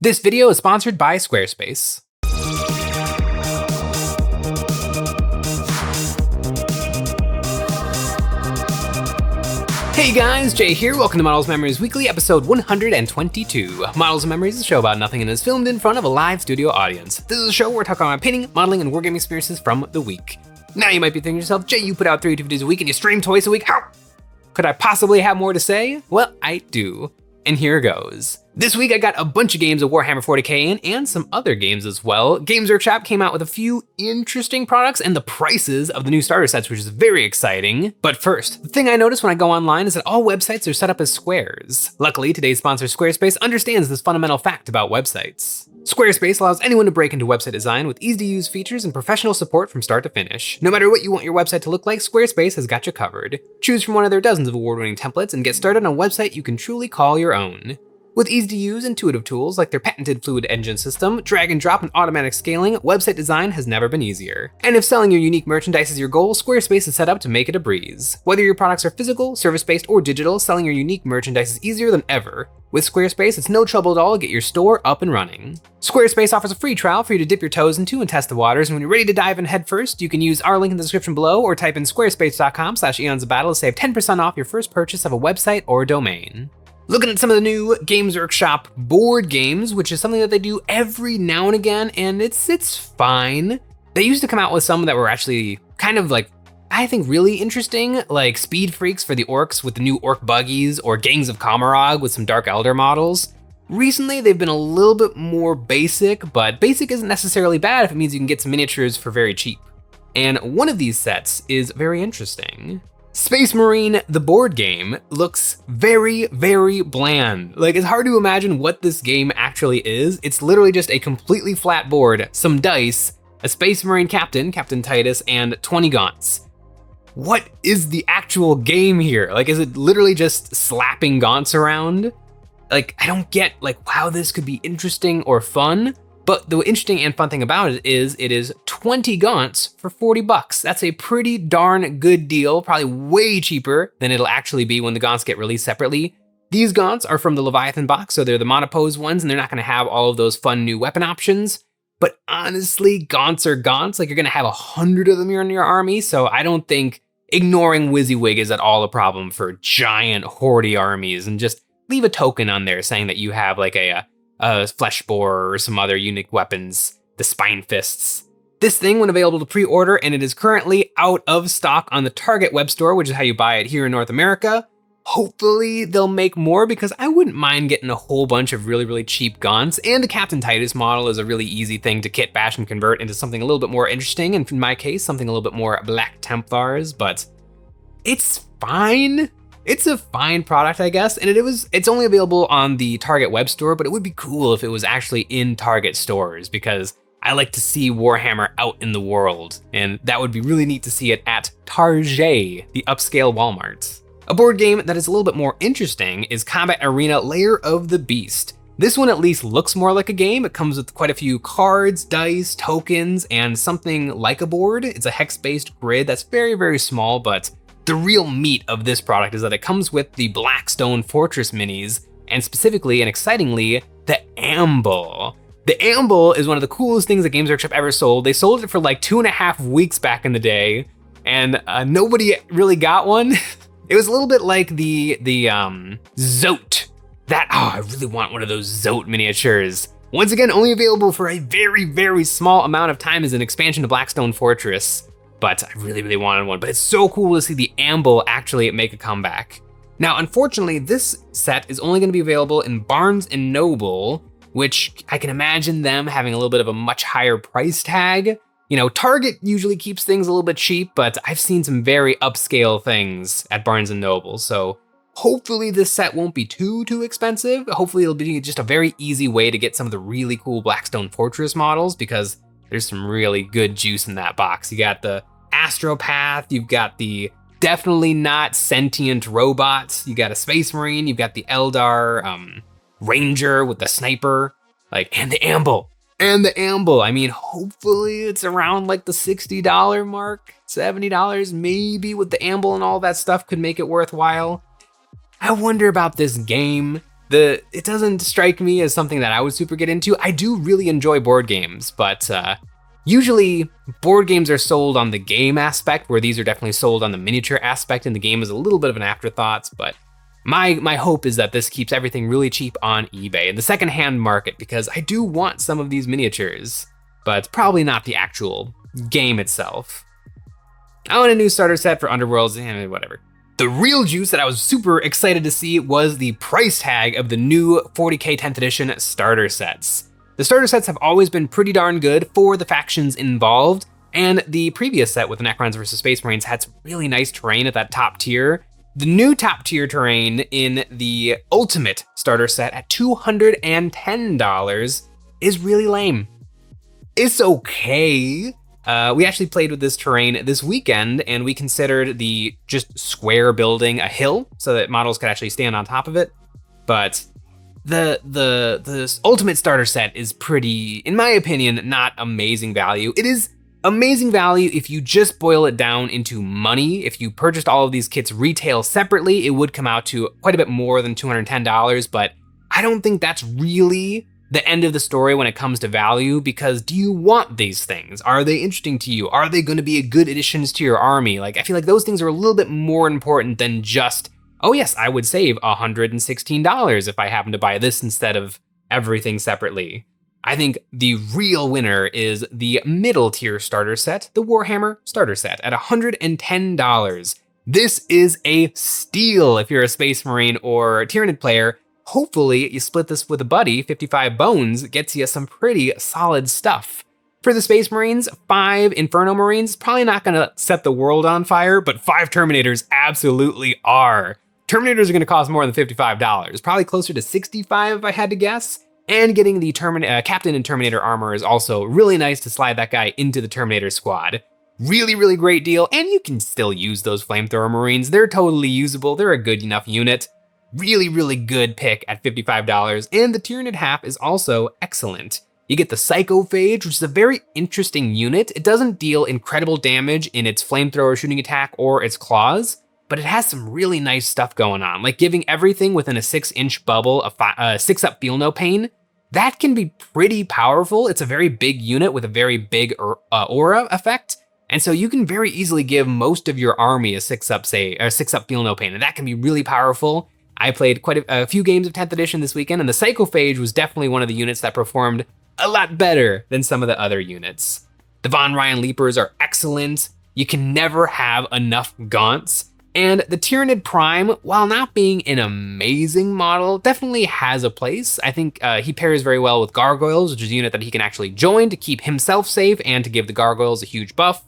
This video is sponsored by Squarespace. Hey guys, Jay here. Welcome to Models Memories Weekly, episode 122. Models and Memories is a show about nothing and is filmed in front of a live studio audience. This is a show where we're talking about painting, modeling, and wargaming experiences from the week. Now you might be thinking to yourself, Jay, you put out 3 videos a week and you stream twice a week. How could I possibly have more to say? Well, I do. And here goes. This week I got a bunch of games of Warhammer 40k in and some other games as well. Games Workshop came out with a few interesting products and the prices of the new starter sets, which is very exciting. But first, the thing I notice when I go online is that all websites are set up as squares. Luckily, today's sponsor Squarespace understands this fundamental fact about websites. Squarespace allows anyone to break into website design with easy-to-use features and professional support from start to finish. No matter what you want your website to look like, Squarespace has got you covered. Choose from one of their dozens of award-winning templates and get started on a website you can truly call your own. With easy-to-use, intuitive tools like their patented fluid engine system, drag and drop, and automatic scaling, website design has never been easier. And if selling your unique merchandise is your goal, Squarespace is set up to make it a breeze. Whether your products are physical, service-based, or digital, selling your unique merchandise is easier than ever. With Squarespace, it's no trouble at all to get your store up and running. Squarespace offers a free trial for you to dip your toes into and test the waters, and when you're ready to dive in headfirst, you can use our link in the description below or type in squarespace.com/EonsOfBattle to save 10% off your first purchase of a website or domain. Looking at some of the new Games Workshop board games, which is something that they do every now and again, and it's fine. They used to come out with some that were actually kind of like, I think really interesting, like Speed Freaks for the orcs with the new orc buggies, or Gangs of Kamarog with some Dark Elder models. Recently, they've been a little bit more basic, but basic isn't necessarily bad if it means you can get some miniatures for very cheap. And one of these sets is very interesting. Space Marine, the board game, looks very, very bland. Like, it's hard to imagine what this game actually is. It's literally just a completely flat board, some dice, a Space Marine captain, Captain Titus, and 20 gaunts. What is the actual game here? Like, is it literally just slapping gaunts around? Like, I don't get like how this could be interesting or fun, but the interesting and fun thing about it is 20 gaunts for 40 bucks. That's a pretty darn good deal, probably way cheaper than it'll actually be when the gaunts get released separately. These gaunts are from the Leviathan box, so they're the monopose ones, and they're not gonna have all of those fun new weapon options. But honestly, gaunts are gaunts. Like, you're gonna have 100 of them in your army, so I don't think ignoring WYSIWYG is at all a problem for giant hoardy armies, and just leave a token on there saying that you have like a flesh boar or some other unique weapons, the spine fists. This thing went available to pre-order, and it is currently out of stock on the Target web store, which is how you buy it here in North America. Hopefully they'll make more, because I wouldn't mind getting a whole bunch of really, really cheap gaunts, and the Captain Titus model is a really easy thing to kit bash and convert into something a little bit more interesting, and in my case, something a little bit more Black Templars, but it's fine. It's a fine product, I guess, and it's only available on the Target web store, but it would be cool if it was actually in Target stores, because I like to see Warhammer out in the world, and that would be really neat to see it at Target, the upscale Walmart. A board game that is a little bit more interesting is Combat Arena Lair of the Beast. This one at least looks more like a game. It comes with quite a few cards, dice, tokens, and something like a board. It's a hex-based grid that's very, very small, but the real meat of this product is that it comes with the Blackstone Fortress minis, and specifically and excitingly, the Amble. The Amble is one of the coolest things that Games Workshop ever sold. They sold it for like 2.5 weeks back in the day, and nobody really got one. It was a little bit like the Zote. I really want one of those Zote miniatures. Once again, only available for a very, very small amount of time as an expansion to Blackstone Fortress. But I really, really wanted one. But it's so cool to see the Amble actually make a comeback. Now, unfortunately, this set is only gonna be available in Barnes & Noble, which I can imagine them having a little bit of a much higher price tag. You know, Target usually keeps things a little bit cheap, but I've seen some very upscale things at Barnes & Noble. So hopefully this set won't be too expensive. Hopefully it'll be just a very easy way to get some of the really cool Blackstone Fortress models, because there's some really good juice in that box. You got the Astropath, you've got the definitely not sentient robot, you got a Space Marine, you've got the Eldar Ranger with the sniper, and the Amble. I mean, hopefully it's around like the $60 mark, $70 maybe, with the Amble and all that stuff could make it worthwhile. I wonder about this game. it doesn't strike me as something that I would super get into. I do really enjoy board games, but usually board games are sold on the game aspect, where these are definitely sold on the miniature aspect, and the game is a little bit of an afterthought. But my hope is that this keeps everything really cheap on eBay, in the secondhand market, because I do want some of these miniatures, but probably not the actual game itself. I want a new starter set for Underworlds, whatever. The real juice that I was super excited to see was the price tag of the new 40k 10th edition starter sets. The starter sets have always been pretty darn good for the factions involved, and the previous set with the Necrons versus Space Marines had some really nice terrain at that top tier. The new top tier terrain in the Ultimate starter set at $210 is really lame. It's okay. We actually played with this terrain this weekend, and we considered the just square building a hill so that models could actually stand on top of it. But the Ultimate starter set is pretty, in my opinion, not amazing value. It is amazing value if you just boil it down into money. If you purchased all of these kits retail separately, it would come out to quite a bit more than $210, but I don't think that's really the end of the story when it comes to value, because do you want these things? Are they interesting to you? Are they going to be good additions to your army? Like, I feel like those things are a little bit more important than just, oh yes, I would save $116 if I happen to buy this instead of everything separately. I think the real winner is the middle tier starter set, the Warhammer starter set at $110. This is a steal if you're a Space Marine or Tyranid player. Hopefully you split this with a buddy. 55 bones gets you some pretty solid stuff. For the Space Marines, 5 Inferno Marines, probably not gonna set the world on fire, but 5 Terminators absolutely are. Terminators are gonna cost more than $55, probably closer to $65 if I had to guess. And getting the Captain and Terminator armor is also really nice to slide that guy into the Terminator squad. Really, really great deal, and you can still use those Flamethrower Marines. They're totally usable, they're a good enough unit. Really, really good pick at $55, and the Tyranid half is also excellent. You get the Psychophage, which is a very interesting unit. It doesn't deal incredible damage in its Flamethrower shooting attack or its claws, but it has some really nice stuff going on, like giving everything within a 6-inch bubble a 6-up Feel No Pain. That can be pretty powerful. It's a very big unit with a very big aura effect. And so you can very easily give most of your army a 6-up, say, or 6-up Feel No Pain, and that can be really powerful. I played quite a few games of 10th edition this weekend, and the Psychophage was definitely one of the units that performed a lot better than some of the other units. The Von Ryan Leapers are excellent. You can never have enough gaunts. And the Tyranid Prime, while not being an amazing model, definitely has a place. I think he pairs very well with Gargoyles, which is a unit that he can actually join to keep himself safe and to give the Gargoyles a huge buff.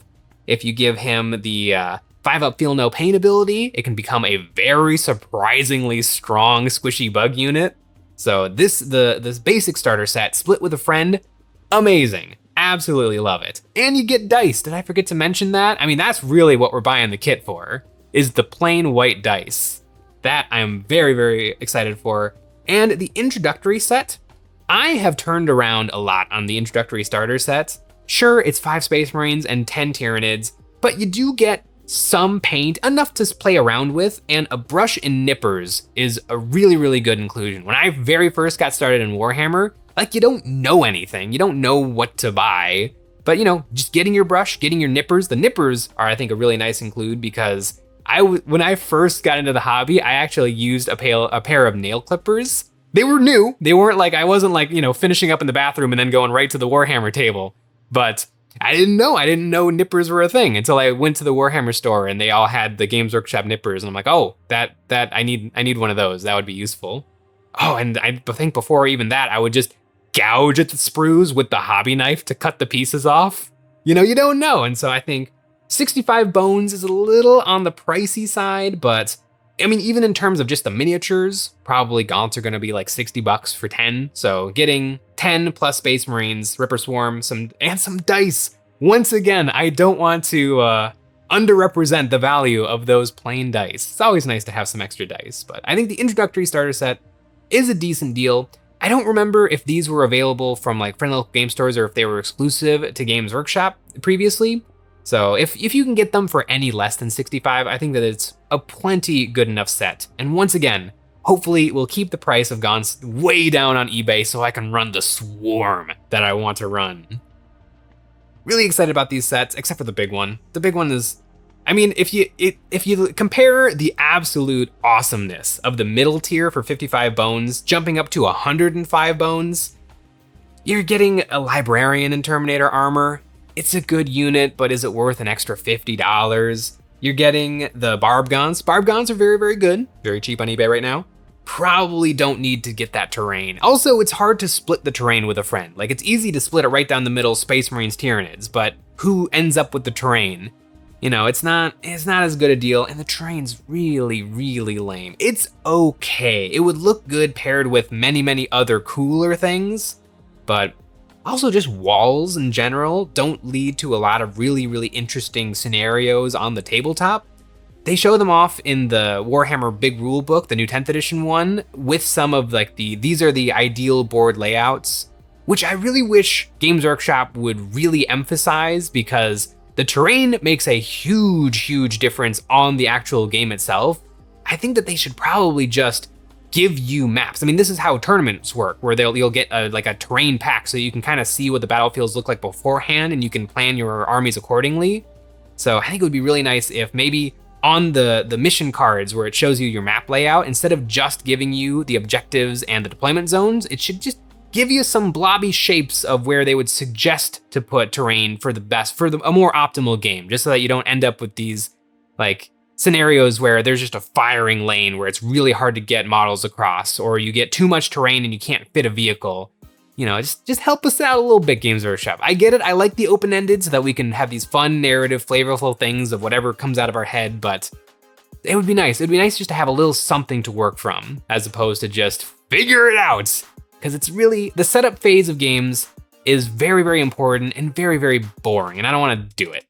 If you give him the 5-up Feel No Pain ability, it can become a very surprisingly strong squishy bug unit. So this basic starter set, split with a friend, amazing. Absolutely love it. And you get dice. Did I forget to mention that? I mean, that's really what we're buying the kit for, is the plain white dice. That I'm very, very excited for. And the introductory set, I have turned around a lot on the introductory starter set. Sure, it's 5 Space Marines and 10 Tyranids, but you do get some paint, enough to play around with, and a brush and nippers is a really, really good inclusion. When I very first got started in Warhammer, like, you don't know anything, you don't know what to buy, but you know, just getting your brush, getting your nippers. The nippers are, I think, a really nice include, because when I first got into the hobby, I actually used a pair of nail clippers. They were new. They weren't like, I wasn't like, you know, finishing up in the bathroom and then going right to the Warhammer table. But I didn't know nippers were a thing until I went to the Warhammer store and they all had the Games Workshop nippers. And I'm like, oh, that I need one of those. That would be useful. Oh, and I think before even that, I would just gouge at the sprues with the hobby knife to cut the pieces off. You know, you don't know. And so I think 65 bones is a little on the pricey side, but I mean, even in terms of just the miniatures, probably gaunts are gonna be like $60 for 10. So getting 10 plus Space Marines, Ripper Swarm, some dice. Once again, I don't want to underrepresent the value of those plain dice. It's always nice to have some extra dice, but I think the introductory starter set is a decent deal. I don't remember if these were available from like friendly local game stores or if they were exclusive to Games Workshop previously. So if you can get them for any less than $65, I think that it's a plenty good enough set. And once again, hopefully will keep the price of Gaunts way down on eBay so I can run the swarm that I want to run. Really excited about these sets, except for the big one. The big one is, I mean, if you compare the absolute awesomeness of the middle tier for 55 bones, jumping up to 105 bones, you're getting a Librarian in Terminator armor. It's a good unit, but is it worth an extra $50? You're getting the Barb Gaunts. Barb Gaunts are very, very good. Very cheap on eBay right now. Probably don't need to get that terrain. Also, it's hard to split the terrain with a friend. Like, it's easy to split it right down the middle, Space Marines, Tyranids, but who ends up with the terrain? You know, it's not as good a deal, and the terrain's really, really lame. It's okay. It would look good paired with many, many other cooler things, but also just walls in general don't lead to a lot of really, really interesting scenarios on the tabletop. They show them off in the Warhammer Big Rule Book, the new 10th edition one, with some of like these are the ideal board layouts, which I really wish Games Workshop would really emphasize, because the terrain makes a huge, huge difference on the actual game itself. I think that they should probably just give you maps. I mean, this is how tournaments work, where you'll get a terrain pack so you can kind of see what the battlefields look like beforehand and you can plan your armies accordingly. So I think it would be really nice if maybe on the mission cards where it shows you your map layout, instead of just giving you the objectives and the deployment zones, it should just give you some blobby shapes of where they would suggest to put terrain for a more optimal game, just so that you don't end up with these like scenarios where there's just a firing lane where it's really hard to get models across, or you get too much terrain and you can't fit a vehicle. You know, just help us out a little bit, Games Workshop. I get it, I like the open-ended so that we can have these fun, narrative, flavorful things of whatever comes out of our head, but it would be nice. It'd be nice just to have a little something to work from, as opposed to just figure it out. Because it's really, the setup phase of games is very, very important and very, very boring, and I don't want to do it.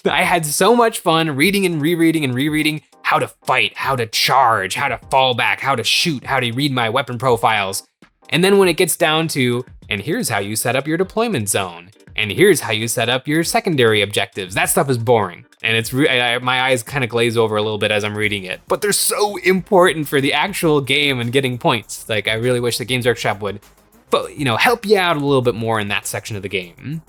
I had so much fun reading and rereading how to fight, how to charge, how to fall back, how to shoot, how to read my weapon profiles. And then when it gets down to, and here's how you set up your deployment zone, and here's how you set up your secondary objectives, that stuff is boring. And it's my eyes kind of glaze over a little bit as I'm reading it, but they're so important for the actual game and getting points. Like, I really wish the Games Workshop would, but help you out a little bit more in that section of the game.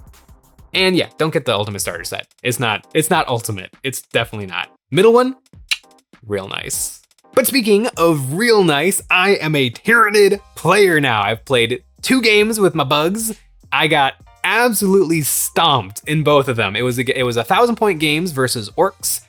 And yeah, don't get the Ultimate Starter Set. It's not ultimate. It's definitely not. Middle one, real nice. But speaking of real nice, I am a Tyranid player now. I've played 2 games with my bugs. I got absolutely stomped in both of them. It was 1,000-point games versus orcs.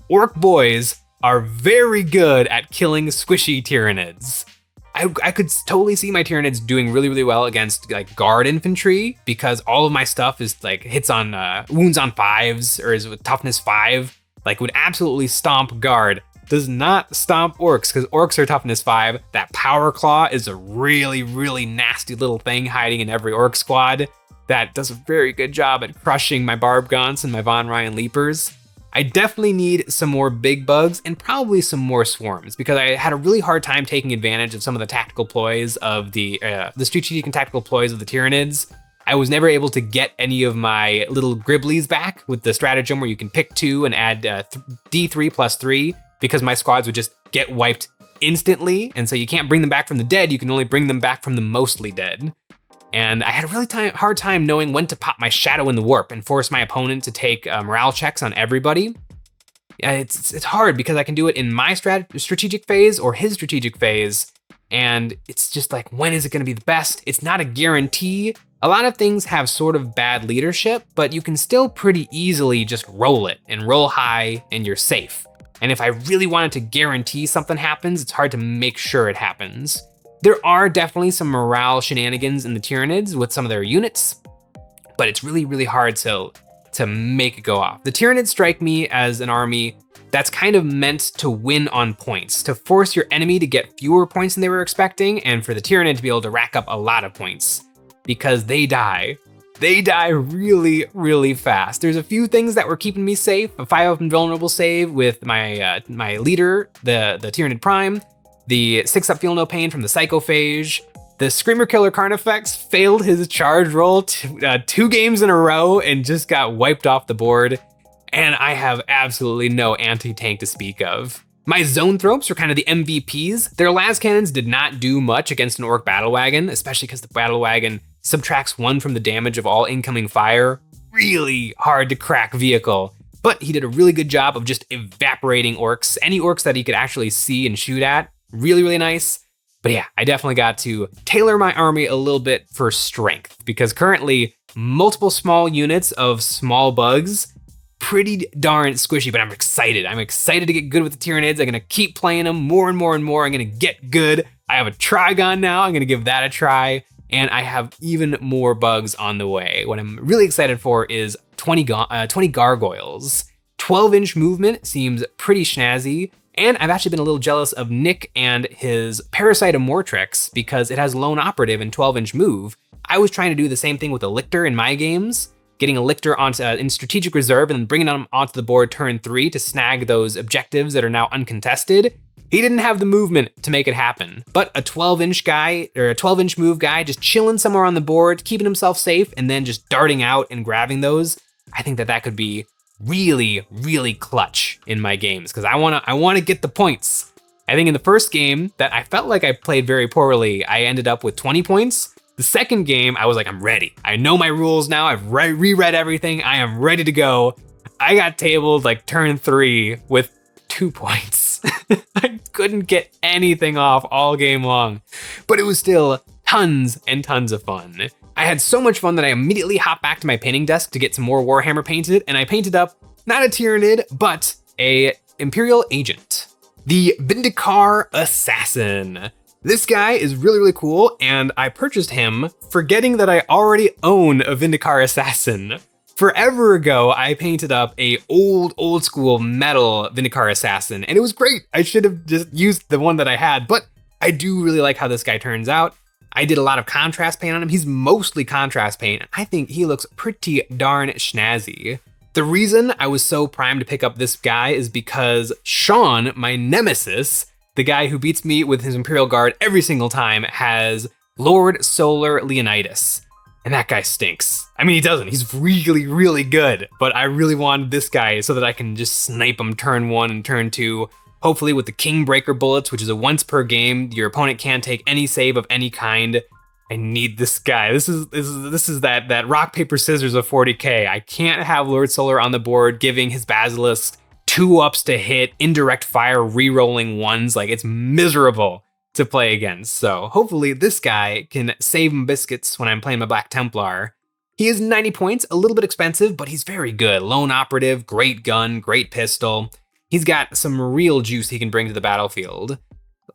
Orc boys are very good at killing squishy Tyranids. I could totally see my Tyranids doing really, really well against like guard infantry, because all of my stuff is like hits on wounds on 5s, or is with toughness 5, like would absolutely stomp guard. Does not stomp orcs, because orcs are toughness 5. That power claw is a really, really nasty little thing hiding in every orc squad that does a very good job at crushing my Barb Gaunts and my Von Ryan Leapers. I definitely need some more big bugs and probably some more swarms, because I had a really hard time taking advantage of some of the tactical ploys of the strategic and tactical ploys of the Tyranids. I was never able to get any of my little Gribblies back with the stratagem where you can pick 2 and add D3 plus 3, because my squads would just get wiped instantly. And so you can't bring them back from the dead, you can only bring them back from the mostly dead. And I had a really hard time knowing when to pop my Shadow in the Warp and force my opponent to take morale checks on everybody. It's hard, because I can do it in my strategic phase or his strategic phase, and it's just like, when is it going to be the best? It's not a guarantee. A lot of things have sort of bad leadership, but you can still pretty easily just roll it and roll high and you're safe. And if I really wanted to guarantee something happens, it's hard to make sure it happens. There are definitely some morale shenanigans in the Tyranids with some of their units, but it's really, really hard to make it go off. The Tyranids strike me as an army that's kind of meant to win on points, to force your enemy to get fewer points than they were expecting, and for the Tyranid to be able to rack up a lot of points, because they die. They die really, really fast. There's a few things that were keeping me safe. A 5-up invulnerable save with my my leader, the Tyranid Prime. The 6-up Feel No Pain from the Psychophage. The Screamer Killer Carnifex failed his charge roll 2 games in a row and just got wiped off the board. And I have absolutely no anti-tank to speak of. My Zoanthropes are kind of the MVPs. Their las cannons did not do much against an Orc battle wagon, especially because the battle wagon subtracts 1 from the damage of all incoming fire. Really hard to crack vehicle. But he did a really good job of just evaporating orcs. Any orcs that he could actually see and shoot at. Really, really nice. But yeah, I definitely got to tailor my army a little bit for strength, because currently multiple small units of small bugs, pretty darn squishy, but I'm excited. I'm excited to get good with the Tyranids. I'm gonna keep playing them more and more and more. I'm gonna get good. I have a Trigon now. I'm gonna give that a try. And I have even more bugs on the way. What I'm really excited for is 20 gargoyles. 12-inch movement seems pretty snazzy. And I've actually been a little jealous of Nick and his Parasite Amortrix because it has Lone Operative and 12-inch move. I was trying to do the same thing with a Lictor in my games, getting a Lictor onto, in strategic reserve and then bringing them onto the board turn 3 to snag those objectives that are now uncontested. He didn't have the movement to make it happen, but a 12-inch guy, or a 12-inch move guy, just chilling somewhere on the board, keeping himself safe, and then just darting out and grabbing those, I think that could be really, really clutch in my games, because I wanna get the points. I think in the first game that I felt like I played very poorly, I ended up with 20 points. The second game, I was like, I'm ready. I know my rules now. I've reread everything. I am ready to go. I got tabled like turn 3 with 2 points. I couldn't get anything off all game long, but it was still tons and tons of fun. I had so much fun that I immediately hopped back to my painting desk to get some more Warhammer painted, and I painted up not a Tyranid, but a Imperial Agent, the Vindicar Assassin. This guy is really, really cool, and I purchased him forgetting that I already own a Vindicar Assassin. Forever ago, I painted up a old school metal Vindicar Assassin, and it was great. I should have just used the one that I had, but I do really like how this guy turns out. I did a lot of contrast paint on him. He's mostly contrast paint, and I think he looks pretty darn snazzy. The reason I was so primed to pick up this guy is because Sean, my nemesis, the guy who beats me with his Imperial Guard every single time, has Lord Solar Leonidas. And that guy stinks. I mean, he doesn't. He's really, really good. But I really wanted this guy so that I can just snipe him turn 1 and turn 2. Hopefully with the Kingbreaker bullets, which is a once per game. Your opponent can't take any save of any kind. I need this guy. This is that rock, paper, scissors of 40k. I can't have Lord Solar on the board giving his Basilisk 2-ups to hit, indirect fire, re-rolling 1s. Like, it's miserable to play against. So hopefully this guy can save him biscuits when I'm playing my Black Templar. He is 90 points, a little bit expensive, but he's very good. Lone Operative, great gun, great pistol. He's got some real juice he can bring to the battlefield.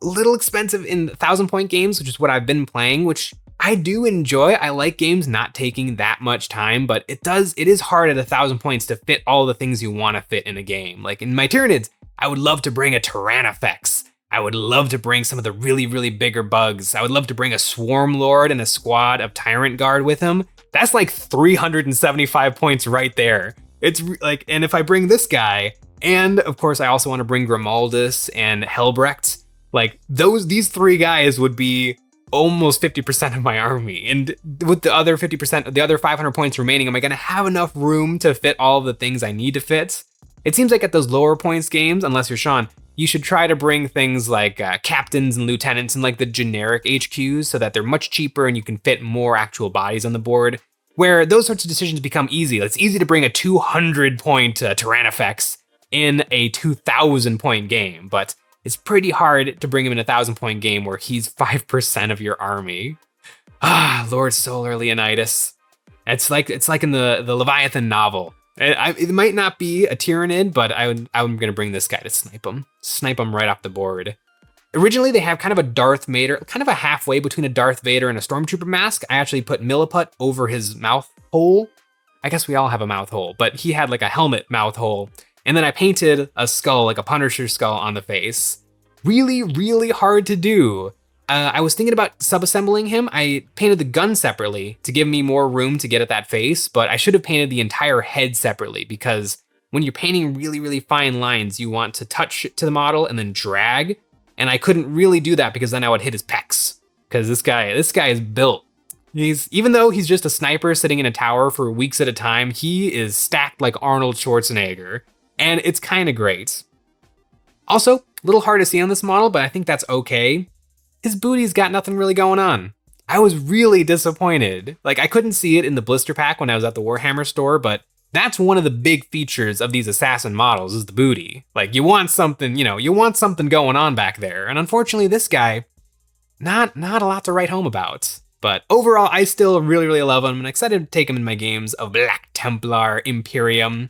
A little expensive in 1,000-point games, which is what I've been playing, which I do enjoy. I like games not taking that much time, but it is hard at 1,000 points to fit all the things you want to fit in a game. Like in my Tyranids, I would love to bring a Tyrannifex. I would love to bring some of the really, really bigger bugs. I would love to bring a Swarm Lord and a squad of Tyrant Guard with him. That's like 375 points right there. It's like, and if I bring this guy, and of course I also want to bring Grimaldus and Helbrecht, like these 3 guys would be almost 50% of my army. And with the other 50%, the other 500 points remaining, am I gonna have enough room to fit all of the things I need to fit? It seems like at those lower points games, unless you're Sean, you should try to bring things like captains and lieutenants and like the generic HQs so that they're much cheaper and you can fit more actual bodies on the board, where those sorts of decisions become easy. It's easy to bring a 200-point Tyrannifex in a 2,000-point game, but it's pretty hard to bring him in a 1,000-point game where he's 5% of your army. Lord Solar Leonidas. It's like in the Leviathan novel. It might not be a Tyranid, but I'm gonna bring this guy to snipe him right off the board. Originally, they have kind of a Darth Vader, kind of a halfway between a Darth Vader and a Stormtrooper mask. I actually put Milliput over his mouth hole. I guess we all have a mouth hole, but he had like a helmet mouth hole. And then I painted a skull, like a Punisher skull on the face. Really, really hard to do. I was thinking about subassembling him. I painted the gun separately to give me more room to get at that face, but I should have painted the entire head separately because when you're painting really, really fine lines, you want to touch it to the model and then drag. And I couldn't really do that because then I would hit his pecs. Because this guy is built. Even though he's just a sniper sitting in a tower for weeks at a time, he is stacked like Arnold Schwarzenegger. And it's kind of great. Also, A little hard to see on this model, but I think that's okay. His booty's got nothing really going on. I was really disappointed. Like, I couldn't see it in the blister pack when I was at the Warhammer store, but that's one of the big features of these assassin models is the booty. Like, you want something, you want something going on back there. And unfortunately, this guy, not a lot to write home about. But overall, I still really love him and excited to take him in my games of Black Templar, Imperium.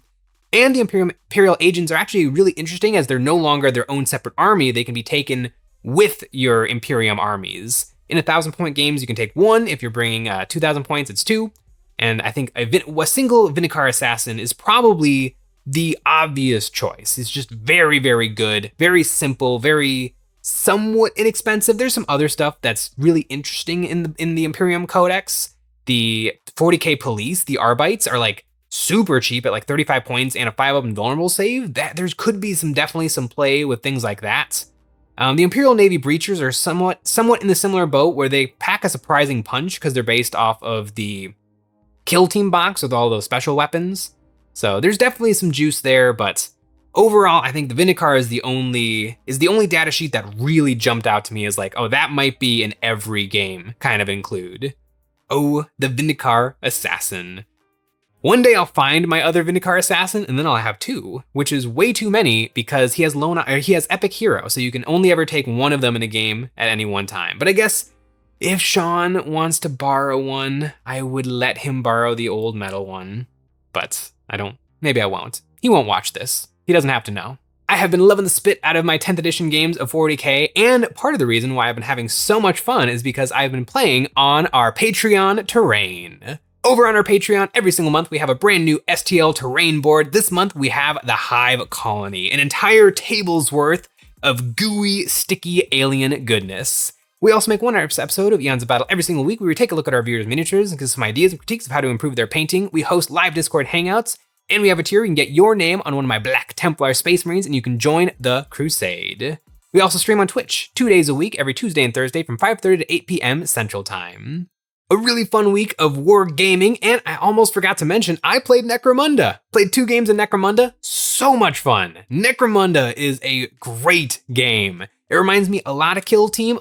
And the Imperial Agents are actually really interesting as they're no longer their own separate army. They can be taken with your Imperium armies. In 1,000-point games, you can take one. If you're bringing 2,000 points, it's two. And I think a single Vinikar Assassin is probably the obvious choice. It's just very good, very simple, very somewhat inexpensive. There's some other stuff that's really interesting in the Imperium Codex. The 40k police, the Arbites, are like super cheap at like 35 points and a 5-up invulnerable save. That there could be definitely some play with things like that. The Imperial Navy Breachers are somewhat in the similar boat where they pack a surprising punch because they're based off of the Kill Team box with all those special weapons. So there's definitely some juice there, but overall, I think the Vinikar is the only data sheet that really jumped out to me as like, oh, that might be an every game kind of include. Oh, the Vinikar Assassin. One day I'll find my other Vinikar Assassin, and then I'll have two, which is way too many because he has Epic Hero, so you can only ever take one of them in a game at any one time. But I guess if Sean wants to borrow one, I would let him borrow the old metal one. But maybe I won't. He won't watch this. He doesn't have to know. I have been loving the spit out of my 10th edition games of 40k, and part of the reason why I've been having so much fun is because I've been playing on our Patreon terrain. Over on our Patreon, every single month we have a brand new STL terrain board. This month we have the Hive Colony, an entire table's worth of gooey, sticky alien goodness. We also make one episode of Eons of Battle every single week where we take a look at our viewers' miniatures and give some ideas and critiques of how to improve their painting. We host live Discord hangouts, and we have a tier where you can get your name on one of my Black Templar Space Marines and you can join the crusade. We also stream on Twitch 2 days a week, every Tuesday and Thursday from 5:30 to 8 p.m. Central Time. A really fun week of war gaming, and I almost forgot to mention, I played Necromunda. Played 2 games in Necromunda, so much fun. Necromunda is a great game. It reminds me a lot of Kill Team,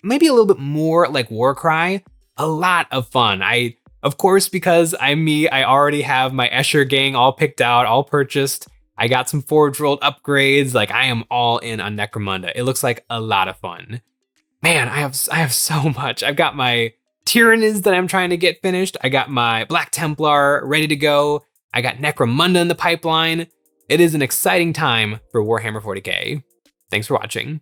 maybe a little bit more like Warcry. A lot of fun. Of course, because I'm me, I already have my Escher gang all picked out, all purchased. I got some Forge World upgrades, like I am all in on Necromunda. It looks like a lot of fun. Man, I have so much. I've got my Tyranids that I'm trying to get finished. I got my Black Templar ready to go. I got Necromunda in the pipeline. It is an exciting time for Warhammer 40k. Thanks for watching.